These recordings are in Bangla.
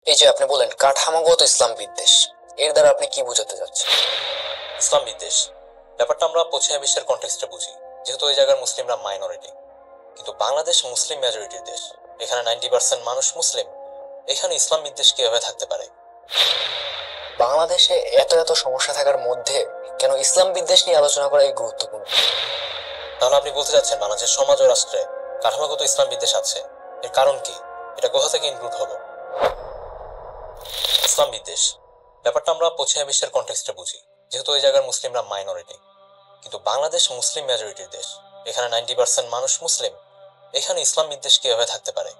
এই যে আপনি বলেন কাঠামোগত ইসলাম বিদ্বেষ, এর দ্বারা আপনি কি বোঝাতে চাচ্ছেন? ইসলাম বিদ্বেষ ব্যাপারটা আমরা পশ্চিমা বিশ্বের কনটেক্সটে বুঝি, যেহেতু ওই জায়গার মুসলিমরা মাইনরিটি। কিন্তু বাংলাদেশ মুসলিম মেজরিটির দেশ, এখানে 90% মানুষ মুসলিম। এখানে ইসলাম বিদ্বেষ কিভাবে থাকতে পারে? বাংলাদেশে এত এত সমস্যা থাকার মধ্যে কেন ইসলাম বিদ্বেষ নিয়ে আলোচনা করা এই গুরুত্বপূর্ণ? তাহলে আপনি বলতে চাচ্ছেন বাংলাদেশের সমাজ ও রাষ্ট্রে কাঠামোগত ইসলাম বিদ্বেষ আছে? এর কারণ কি? এটা কোথা থেকে ইনক্লুড হলো? ইসলাম বিদ্বেষ ব্যাপারটা আমরা পশ্চিমা বিশ্বের কনটেক্সটে বুঝি, যেহেতু ওই জায়গার মুসলিমরা মাইনরিটি। কিন্তু বাংলাদেশ মুসলিম মেজরিটির দেশ, এখানে 90% মানুষ মুসলিম। এখানে ইসলাম বিদ্বেষ কিভাবে থাকতে পারে?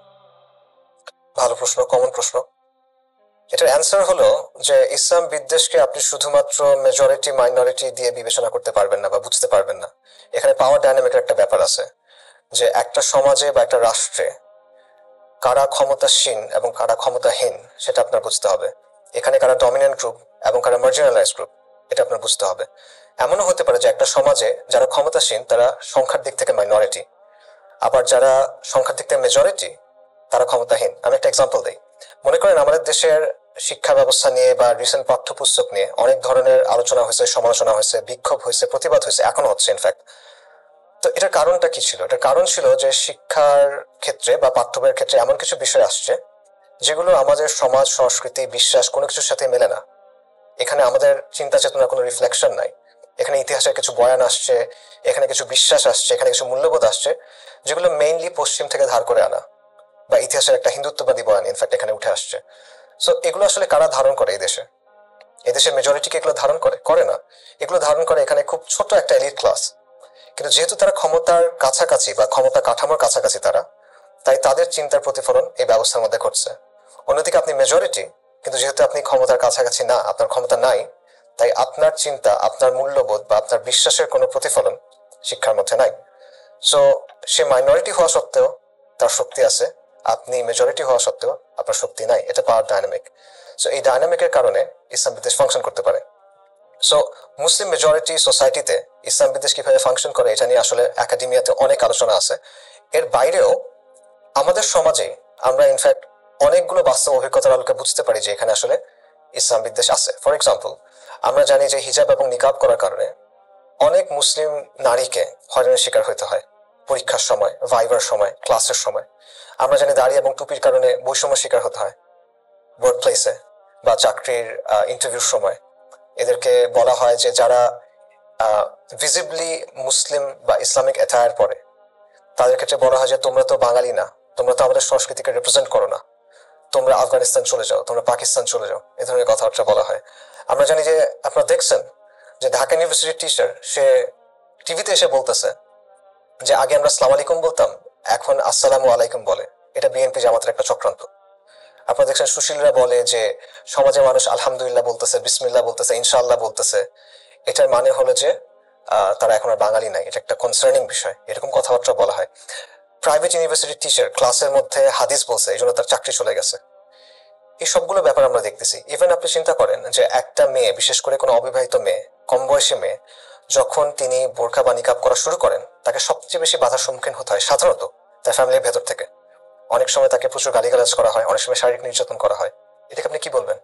ভালো প্রশ্ন, কমন প্রশ্ন। এটার অ্যান্সার হলো যে ইসলাম বিদ্বেষকে আপনি শুধুমাত্র মেজরিটি মাইনরিটি দিয়ে বিবেচনা করতে পারবেন না বা বুঝতে পারবেন না। এখানে পাওয়ার ডাইনামিকের একটা ব্যাপার আছে, যে একটা সমাজে বা একটা রাষ্ট্রে কারা ক্ষমতাসীন এবং কারা ক্ষমতাহীন সেটা আপনার বুঝতে হবে। এখানে কারা ডমিনেন্ট গ্রুপ এবং কারা মার্জিনালাইজ গ্রুপ, এটা আপনার বুঝতে হবে। এমনও হতে পারে যে একটা সমাজে যারা ক্ষমতাসীন তারা সংখ্যার দিক থেকে মাইনরিটি, আবার যারা সংখ্যার দিক থেকে মেজরিটি তারা ক্ষমতাহীন। আমি একটা এক্সাম্পল দিই। মনে করেন আমাদের দেশের শিক্ষা ব্যবস্থা নিয়ে বা রিসেন্ট পাঠ্যপুস্তক নিয়ে অনেক ধরনের আলোচনা হয়েছে, সমালোচনা হয়েছে, বিক্ষোভ হয়েছে, প্রতিবাদ হয়েছে, এখনো হচ্ছে ইনফ্যাক্ট। তো এটার কারণটা কি ছিল? এটার কারণ ছিল যে শিক্ষার ক্ষেত্রে বা পাঠ্য বইয়ের ক্ষেত্রে এমন কিছু বিষয় আসছে যেগুলো আমাদের সমাজ, সংস্কৃতি, বিশ্বাস কোনো কিছুর সাথে মেলে না। এখানে আমাদের চিন্তা চেতনার কোনো রিফ্লেকশন নাই। এখানে ইতিহাসের কিছু বয়ান আসছে, এখানে কিছু বিশ্বাস আসছে, এখানে কিছু মূল্যবোধ আসছে যেগুলো মেইনলি পশ্চিম থেকে ধার করে আনা, বা ইতিহাসের একটা হিন্দুত্ববাদী বয়ান ইনফ্যাক্ট এখানে উঠে আসছে। সো এগুলো আসলে কারা ধারণ করে? এই দেশে, এদেশের মেজরিটিকে এগুলো ধারণ করে না। এগুলো ধারণ করে এখানে খুব ছোট একটা এলিট ক্লাস। কিন্তু যেহেতু তারা ক্ষমতার কাছাকাছি বা ক্ষমতা কাঠামোর কাছাকাছি তারা, তাই তাদের চিন্তার প্রতিফলন এই ব্যবস্থার মধ্যে ঘটছে। অন্যদিকে আপনি মেজরিটি, কিন্তু যেহেতু আপনি ক্ষমতার কাছাকাছি না, আপনার ক্ষমতা নাই, তাই আপনার চিন্তা, আপনার মূল্যবোধ বা আপনার বিশ্বাসের কোনো প্রতিফলন শিক্ষার মধ্যে নাই। সো সে মাইনরিটি হওয়া সত্ত্বেও তার শক্তি আছে, আপনি মেজরিটি হওয়া সত্ত্বেও আপনার শক্তি নাই। এটা পাওয়ার ডাইনামিক। সো এই ডাইনামিকের কারণে ইসলাম বিদ্বেষ ফাংশন করতে পারে। সো মুসলিম মেজরিটি সোসাইটিতে ইসলাম বিদ্বেষ কিভাবে ফাংশন করে এটা নিয়ে আসলে একাডেমিয়াতে অনেক আলোচনা আছে। এর বাইরেও আমাদের সমাজে আমরা ইনফ্যাক্ট অনেকগুলো বাস্তব অভিজ্ঞতার আলোকে বুঝতে পারি যে এখানে আসলে ইসলাম বিদ্বেষ আছে। ফর এক্সাম্পল, আমরা জানি যে হিজাব এবং নিকাব করার কারণে অনেক মুসলিম নারীকে হয়রানির শিকার হতে হয় পরীক্ষার সময়, ভাইবার সময়, ক্লাসের সময়। আমরা জানি দাড়ি এবং টুপির কারণে বৈষম্য শিকার হতে হয় ওয়ার্ক প্লেসে বা চাকরির ইন্টারভিউর সময়। এদেরকে বলা হয় যে যারা ভিজিবলি মুসলিম বা ইসলামিক অ্যাটায়ার পরে, তাদের ক্ষেত্রে বলা হয় যে তোমরা তো বাঙালি না, তোমরা তো আমাদের সংস্কৃতিকে রিপ্রেজেন্ট করো না, তোমরা আফগানিস্তান চলে যাও, তোমরা পাকিস্তান চলে যাও, এ ধরনের কথাবার্তা বলা হয়। আমরা জানি যে আপনারা দেখছেন যে ঢাকা ইউনিভার্সিটির টিচার সে টিভিতে এসে বলতেছে যে আগে আমরা আসসালামু আলাইকুম বলতাম, এখন আসসালামু আলাইকুম বলে। এটা বিএনপি জামাতের একটা চক্রান্ত। আপনারা দেখছেন সুশীলরা বলে যে সমাজের মানুষ আলহামদুলিল্লাহ বলতেছে, বিসমিল্লাহ বলতেছে, ইনশাআল্লাহ বলতেছে। এটার মানে হলো যে তারা এখন আর বাঙালি নাই, এটা একটা কনসার্নিং বিষয়, এরকম কথাবার্তা বলা হয়। প্রাইভেট ইউনিভার্সিটির টিচার ক্লাসের মধ্যে হাদিস বলছে, এই জন্য তার চাকরি চলে গেছে। এই সবগুলো ব্যাপার আমরা দেখতেছি। ইভেন আপনি চিন্তা করেন যে একটা মেয়ে, বিশেষ করে কোনো অবিবাহিত মেয়ে, কম বয়সী মেয়ে, যখন তিনি বোরকা বা নিকাব করা শুরু করেন, তাকে সবচেয়ে বেশি বাধার সম্মুখীন হতে হয় সাধারণত তার ফ্যামিলির ভেতর থেকে। অনেক সময় তাকে প্রচুর গালিগালাজ করা হয়, অনেক সময় শারীরিক নির্যাতন করা হয়। এটাকে আপনি কি বলবেন?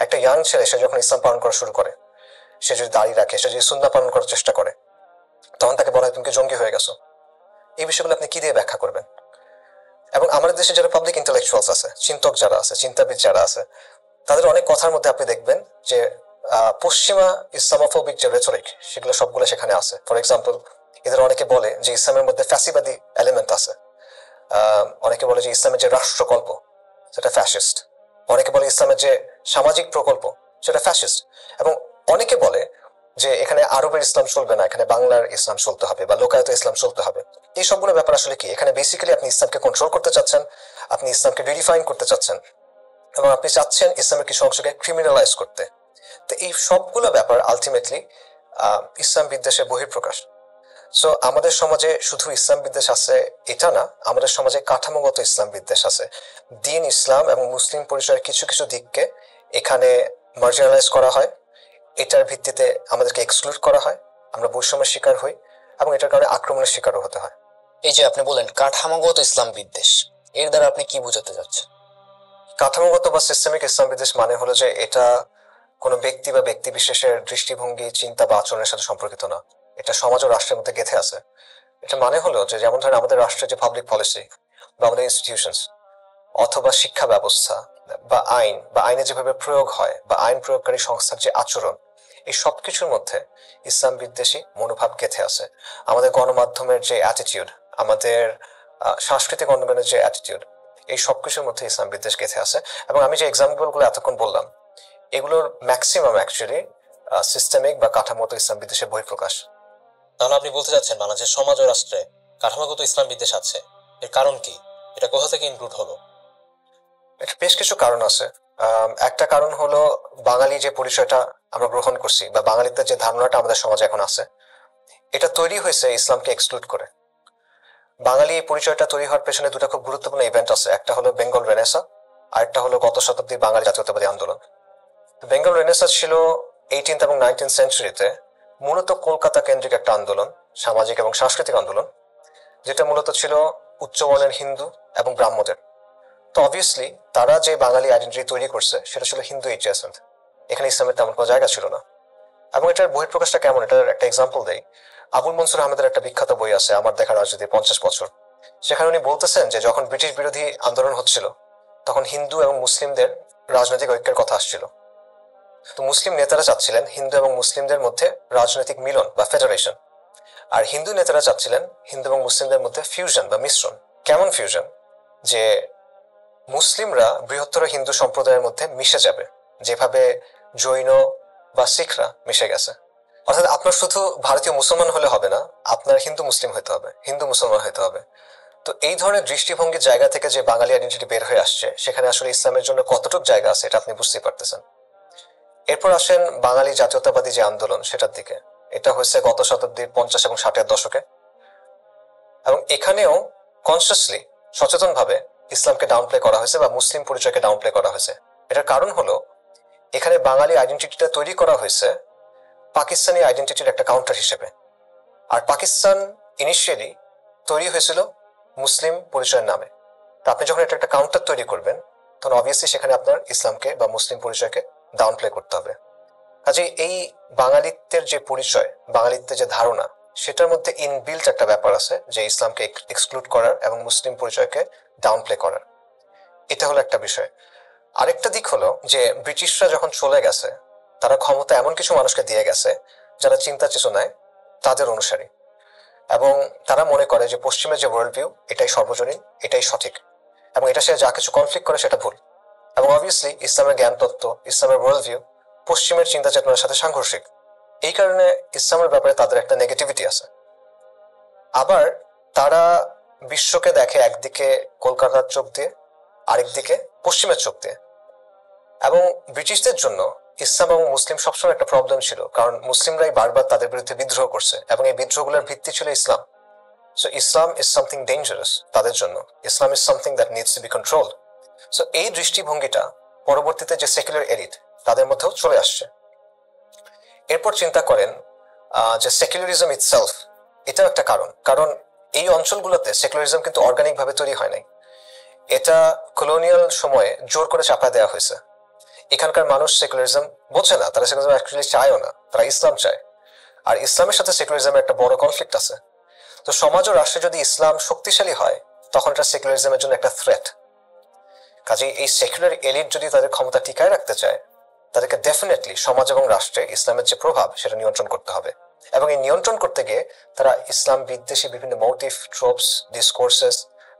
একটা ইয়াং ছেলে, সে যখন ইসলাম পালন করা শুরু করে, সে যদি দাঁড়িয়ে রাখে, সে যদি সুন্নাহ পালন করার চেষ্টা করে, তখন তাকে বলা হয় তুমি কি জঙ্গি হয়ে গেছো। এই বিষয়গুলো আপনি কি দিয়ে ব্যাখ্যা করবেন? এবং আমাদের দেশে যারা পাবলিক ইন্টেলেকচুয়ালস আছে, চিন্তক যারা আছে, চিন্তাবিদ যারা আছে, তাদের অনেক কথার মধ্যে আপনি দেখবেন যে পশ্চিমা ইসলামোফোবিক যে রেটরিক, সেগুলো সবগুলো সেখানে আছে। ফর এক্সাম্পল, এদের অনেকে বলে যে ইসলামের মধ্যে ফ্যাসিবাদী এলিমেন্ট আছে। অনেকে বলে যে ইসলামের যে রাষ্ট্রকল্প সেটা ফ্যাসিস্ট। অনেকে বলে ইসলামের যে সামাজিক প্রকল্প সেটা ফ্যাসিস্ট। এবং অনেকে বলে যে এখানে আরবের ইসলাম চলবে না, এখানে বাংলার ইসলাম চলতে হবে বা লোকায়ত ইসলাম চলতে হবে। এই সবগুলো ব্যাপার আসলে কি? এখানে বেসিক্যালি আপনি ইসলামকে কন্ট্রোল করতে চাচ্ছেন, আপনি ইসলামকে রিডিফাইন করতে চাচ্ছেন, এবং আপনি চাচ্ছেন ইসলামের কিছু অংশকে ক্রিমিনালাইজ করতে। তো এই সবগুলো ব্যাপার আলটিমেটলি ইসলাম বিদ্বেষের বহিঃপ্রকাশ। সো আমাদের সমাজে শুধু ইসলাম বিদ্বেষ আছে এটা না, আমাদের সমাজে কাঠামোগত ইসলাম বিদ্বেষ আছে। দিন ইসলাম এবং মুসলিম পরিচয়ের কিছু কিছু দিককে এখানে মার্জিনালাইজ করা হয়, এটার ভিত্তিতে আমাদেরকে এক্সক্লুড করা হয়, আমরা বৈষম্যের শিকার হই এবং এটার কারণে আক্রমণের শিকারও হতে হয়। এই যে আপনি বলেন কাঠামোগত ইসলাম বিদ্বেষ, এর দ্বারা আপনি কি বোঝাতে চাচ্ছেন? কাঠামোগত বা সিস্টেমিক ইসলাম বিদ্বেষ মানে হলো যে এটা কোনো ব্যক্তি বা ব্যক্তি বিশেষের দৃষ্টিভঙ্গি, চিন্তা বা আচরণের সাথে সম্পর্কিত না। এটা সমাজ ও রাষ্ট্রের মধ্যে গেঁথে আছে। এটা মানে হলো যে যেমন ধরেন আমাদের রাষ্ট্রের যে পাবলিক পলিসি বা আমাদের ইনস্টিটিউশনস অথবা শিক্ষা ব্যবস্থা বা আইন বা আইনে যেভাবে প্রয়োগ হয় বা আইন প্রয়োগকারী সংস্থার যে আচরণ, এই সবকিছুর মধ্যে ইসলাম বিদ্বেষী মনোভাব গেঁথে আছে। আমাদের গণমাধ্যমের যে অ্যাটিটিউড, আমাদের সাংস্কৃতিক অঙ্গনের যে অ্যাটিটিউড, এই সবকিছুর মধ্যে ইসলাম বিদ্বেষ গেঁথে আছে। এবং আমি যে এক্সাম্পল গুলো এতক্ষণ বললাম, এগুলোর ম্যাক্সিমাম অ্যাকচুয়ালি সিস্টেমিক বা কাঠামোগত ইসলাম বিদ্বেষের বহিঃপ্রকাশ। তাহলে আপনি বলতে চাচ্ছেন বাংলাদেশের সমাজ ও রাষ্ট্রে কাঠামোগত ইসলাম বিদ্বেষ আছে, এর কারণ কি? এটা কোথা থেকে ইনক্লুড হলো? এটা বেশ কিছু কারণ আছে। একটা কারণ হলো বাঙালি যে পরিচয়টা আমরা গ্রহণ করছি বা বাঙালিত্বের যে ধারণাটা আমাদের সমাজে এখন আছে, এটা তৈরি হয়েছে ইসলামকে এক্সক্লুড করে। বাঙালি এই পরিচয়টা তৈরি হওয়ার পেছনে দুটো খুব গুরুত্বপূর্ণ ইভেন্ট আছে। একটা হলো বেঙ্গল রেনেসা, আর একটা হলো গত শতাব্দীর বাঙালি জাতীয়তাবাদী আন্দোলন। বেঙ্গল রেনেসা ছিল 18th এবং 19th সেঞ্চুরিতে মূলত কলকাতা কেন্দ্রিক একটা আন্দোলন, সামাজিক এবং সাংস্কৃতিক আন্দোলন, যেটা মূলত ছিল উচ্চবর্ণের হিন্দু এবং ব্রাহ্মদের। তো অবভিয়াসলি তারা যে বাঙালি আইডেন্টিটি তৈরি করছে সেটা ছিল হিন্দু এডজেসেন্ট, এখানে ইসলামের তেমন কোনো জায়গা ছিল না। এবং এটার বহিঃপ্রকাশটা কেমন, এটার একটা এক্সাম্পল দেই। আবুল মনসুর আহমেদের একটা বিখ্যাত বই আছে, আমার দেখা রাজনীতি 50 বছর। সেখানে উনি বলতেছেন যে যখন ব্রিটিশ বিরোধী আন্দোলন হচ্ছিল তখন হিন্দু এবং মুসলিমদের রাজনৈতিক ঐক্যের কথা আসছিল। তো মুসলিম নেতারা চাচ্ছিলেন হিন্দু এবং মুসলিমদের মধ্যে রাজনৈতিক মিলন বা ফেডারেশন, আর হিন্দু নেতারা চাচ্ছিলেন হিন্দু এবং মুসলিমদের মধ্যে ফিউশন বা মিশ্রণ। কেমন ফিউশন? যে মুসলিমরা বৃহত্তর হিন্দু সম্প্রদায়ের মধ্যে মিশে যাবে, যেভাবে জৈন বা শিখরা মিশে গেছে। অর্থাৎ আপনার শুধু ভারতীয় মুসলমান হলে হবে না, আপনার হিন্দু মুসলিম হতে হবে, হিন্দু মুসলমান হতে হবে। তো এই ধরনের দৃষ্টিভঙ্গির জায়গা থেকে যে বাঙালি আইডেন্টিটি বের হয়ে আসছে, সেখানে আসলে ইসলামের জন্য কতটুকু জায়গা আছে এটা আপনি বুঝতেই পারতেছেন। এরপর আসেন বাঙালি জাতীয়তাবাদী যে আন্দোলন, সেটার দিকে। এটা হয়েছে গত শতাব্দীর 50 এবং 60-এর দশকে, এবং এখানেও কনসিয়াসলি, সচেতনভাবে ইসলামকে ডাউনপ্লে করা হয়েছে বা মুসলিম পরিচয়কে ডাউনপ্লে করা হয়েছে। এটার কারণ হলো এখানে বাঙালি আইডেন্টিটিটা তৈরি করা হয়েছে পাকিস্তানি আইডেন্টিটির একটা কাউন্টার হিসেবে। আর পাকিস্তান ইনিশিয়ালি তৈরি হয়েছিল মুসলিম পরিচয়ের নামে। তা আপনি যখন এটা একটা কাউন্টার তৈরি করবেন, তখন অবভিয়াসলি সেখানে আপনার ইসলামকে বা মুসলিম পরিচয়কে ডাউনপ্লে করতে হবে। কাজে এই বাঙালিত্বের যে পরিচয়, বাঙালিত্বের যে ধারণা, সেটার মধ্যে ইনবিল্ট একটা ব্যাপার আছে যে ইসলামকে এক্সক্লুড করার এবং মুসলিম পরিচয়কে ডাউনপ্লে করার। এটা হলো একটা বিষয়। আরেকটা দিক হলো যে ব্রিটিশরা যখন চলে গেছে, তারা ক্ষমতা এমন কিছু মানুষকে দিয়ে গেছে যারা চিন্তা চেতনায় তাদের অনুসারী, এবং তারা মনে করে যে পশ্চিমের যে ওয়ার্ল্ড ভিউ এটাই সর্বজনীন, এটাই সঠিক, এবং এটা সে যা কিছু কনফ্লিক্ট করে সেটা ভুল। এবং অবভিয়াসলি ইসলামের জ্ঞান তত্ত্ব, ইসলামের ওয়ার্ল্ড ভিউ পশ্চিমের চিন্তা চেতনার সাথে সাংঘর্ষিক। এই কারণে ইসলামের ব্যাপারে তাদের একটা নেগেটিভিটি আছে। আবার তারা বিশ্বকে দেখে একদিকে কলকাতার চোখ দিয়ে, আরেকদিকে পশ্চিমের চোখ দিয়ে। এবং ব্রিটিশদের জন্য ইসলাম এবং মুসলিম সবসময় একটা প্রবলেম ছিল, কারণ মুসলিমরাই বারবার তাদের বিরুদ্ধে বিদ্রোহ করছে এবং এই বিদ্রোহগুলোর ভিত্তি ছিল Islam. So Islam is something dangerous তাদের জন্য, Islam is something that needs to be controlled. So এই দৃষ্টিভঙ্গিটা পরবর্তীতে যে সেকুলার এলিট তাদের মধ্যেও চলে আসছে। এরপর চিন্তা করেন যে সেকুলারিজম ইটসেলফ, এটাও একটা কারণ। কারণ এই অঞ্চলগুলোতে সেকুলারিজম কিন্তু অর্গানিক ভাবে তৈরি হয় নাই, এটা কলোনিয়াল সময়ে জোর করে চাপা দেওয়া হয়েছে। এখানকার মানুষ সেকুলারিজম বোঝে না, তারা সেকুলারিজম অ্যাকচুয়ালি চায়ও না, তারা ইসলাম চায়। আর ইসলামের সাথে সেকুলারিজমের একটা বড় কনফ্লিক্ট আছে। তো সমাজ ও রাষ্ট্রে যদি ইসলাম শক্তিশালী হয়, তখন এটা সেকুলারিজমের জন্য একটা থ্রেট। কাজে এই সেকুলার এলিট যদি তাদের ক্ষমতা টিকায় রাখতে চায়, তাদেরকে ডেফিনেটলি সমাজ এবং রাষ্ট্রে ইসলামের যে প্রভাব সেটা নিয়ন্ত্রণ করতে হবে। এবং এই নিয়ন্ত্রণ করতে গিয়ে তারা ইসলাম বিদ্বেষী বিভিন্ন মোটিভ, ট্রোপস, ডিসকোর্সেস,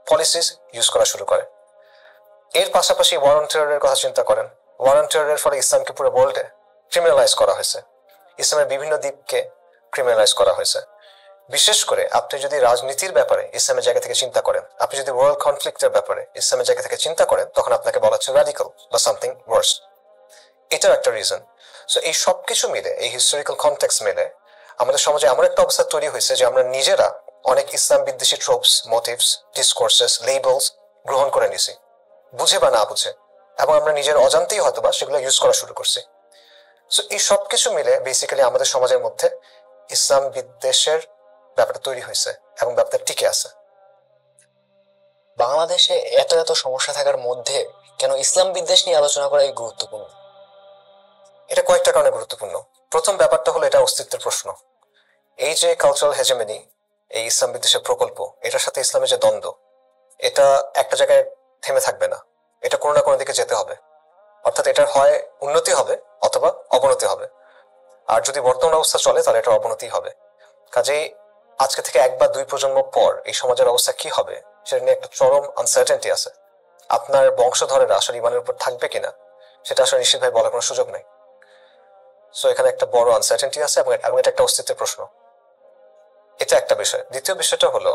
পলিসিস ইউজ করা শুরু করে। এর পাশাপাশি ওয়ার অন টেররের কথা চিন্তা করেন। ওয়ার অন টেররের ফলে ইসলামকে পুরো ওয়ার্ল্ডে ক্রিমিনালাইজ করা হয়েছে, ইসলামের বিভিন্ন দিককে ক্রিমিনালাইজ করা হয়েছে। বিশেষ করে আপনি যদি রাজনীতির ব্যাপারে ইসলামের জায়গা থেকে চিন্তা করেন, আপনি যদি ওয়ার্ল্ড কনফ্লিক্টের ব্যাপারে ইসলামের জায়গা থেকে চিন্তা করেন, তখন আপনাকে বলা হচ্ছে র্যাডিক্যাল বা সামথিং ওয়ার্স। এটাও একটা রিজন। সো এই সবকিছু মিলে, এই হিস্টোরিক্যাল কনটেক্সট মিলে আমাদের সমাজে এমন একটা অবস্থা তৈরি হয়েছে যে আমরা নিজেরা অনেক ইসলাম বিদ্বেষী ট্রোপস, মোটিভস, ডিসকোর্সেস, লেবেলস গ্রহণ করে নিছি, বুঝে বা না বুঝে, এবং আমরা নিজের অজান্তেই হয়তোবা সেগুলো ইউজ করা শুরু করছি। সো এই সবকিছু মিলে বেসিক্যালি আমাদের সমাজের মধ্যে ইসলাম বিদ্বেষের ব্যাপারটা তৈরি হয়েছে এবং ব্যাপারটা টিকে আছে। বাংলাদেশে এত এত সমস্যা থাকার মধ্যে কেন ইসলাম বিদ্বেষ নিয়ে আলোচনা করা গুরুত্বপূর্ণ? এটা কয়েকটা কারণে গুরুত্বপূর্ণ। প্রথম ব্যাপারটা হলো এটা অস্তিত্বের প্রশ্ন। এই যে কালচারাল হেজেমনি, এই ইসলাম বিদ্বেষের প্রকল্প, এটার সাথে ইসলামের যে দ্বন্দ্ব, এটা একটা জায়গায় থেমে থাকবে না, এটা কোনো না কোনো দিকে যেতে হবে। অর্থাৎ এটার হয় উন্নতি হবে অথবা অবনতি হবে। আর যদি বর্তমান অবস্থা চলে তাহলে এটা অবনতি হবে। কাজেই আজকে থেকে 1 বা 2 প্রজন্ম পর এই সমাজের অবস্থা কি হবে সেটা নিয়ে একটা চরম আনসার্টেনটি আছে। আপনার বংশধরেরা আসলে ইমানের উপর থাকবে কিনা সেটা আসলে নিশ্চিতভাবে বলার কোনো সুযোগ নেই। সো এখানে একটা বড় আনসার্টেনটি আছে এবং এটা একটা অস্তিত্বের প্রশ্ন। এটা একটা বিষয়। দ্বিতীয় বিষয়টা হলো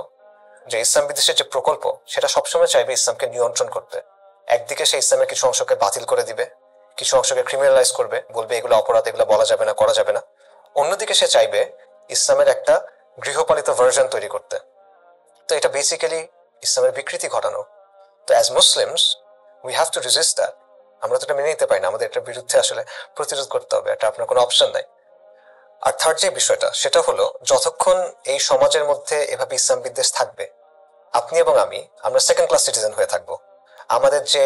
যে ইসলাম বিদ্বেষের যে প্রকল্প সেটা সবসময় চাইবে ইসলামকে নিয়ন্ত্রণ করতে। একদিকে সে ইসলামের কিছু অংশকে বাতিল করে দিবে, কিছু অংশকে ক্রিমিনালাইজ করবে, বলবে এগুলো অপরাধ, এগুলো বলা যাবে না, করা যাবে না। অন্যদিকে সে চাইবে ইসলামের একটা গৃহপালিত ভার্জন তৈরি করতে। তো এটা বেসিক্যালি ইসলামের বিকৃতি ঘটানো। তো as Muslims we have to resist that. আমরা তো এটা মেনে নিতে পারি না, আমাদের এটার বিরুদ্ধে আসলে প্রতিরোধ করতে হবে, এটা আপনার কোনো অপশন নাই। আর থার্ড যে বিষয়টা সেটা হলো যতক্ষণ এই সমাজের মধ্যে এভাবে ইসলাম বিদ্বেষ থাকবে, আপনি এবং আমরা সেকেন্ড ক্লাস সিটিজেন হয়ে থাকবো। আমাদের যে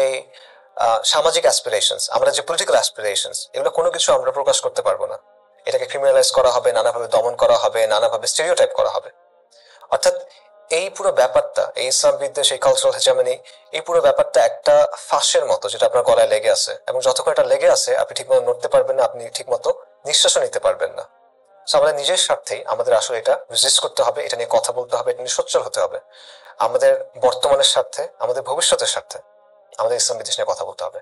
সামাজিক অ্যাসপিরেশনস, আমাদের যে পলিটিক্যাল অ্যাসপিরেশনস, এগুলো কোনো কিছু আমরা প্রকাশ করতে পারবো না। এটাকে ক্রিমিনালাইজ করা হবে, নানাভাবে দমন করা হবে, নানাভাবে স্টেরিওটাইপ করা হবে। অর্থাৎ এই পুরো ব্যাপারটা, এই ইসলাম বিদ্বেষ, এই কালচারাল হেজেমনি, এই পুরো ব্যাপারটা একটা ফাঁসের মতো যেটা আপনার গলায় লেগে আছে, এবং যতক্ষণ এটা লেগে আছে আপনি ঠিকমতো নড়তে পারবেন না, আপনি ঠিকমতো নিঃশ্বাসও নিতে পারবেন না। আমাদের নিজের স্বার্থেই আমাদের আসলে এটা রেজিস্ট করতে হবে, এটা নিয়ে কথা বলতে হবে, এটা নিয়ে সোচ্চার হতে হবে। আমাদের বর্তমানের স্বার্থে, আমাদের ভবিষ্যতের স্বার্থে আমাদের ইসলাম বিদ্বেষ নিয়ে কথা বলতে হবে।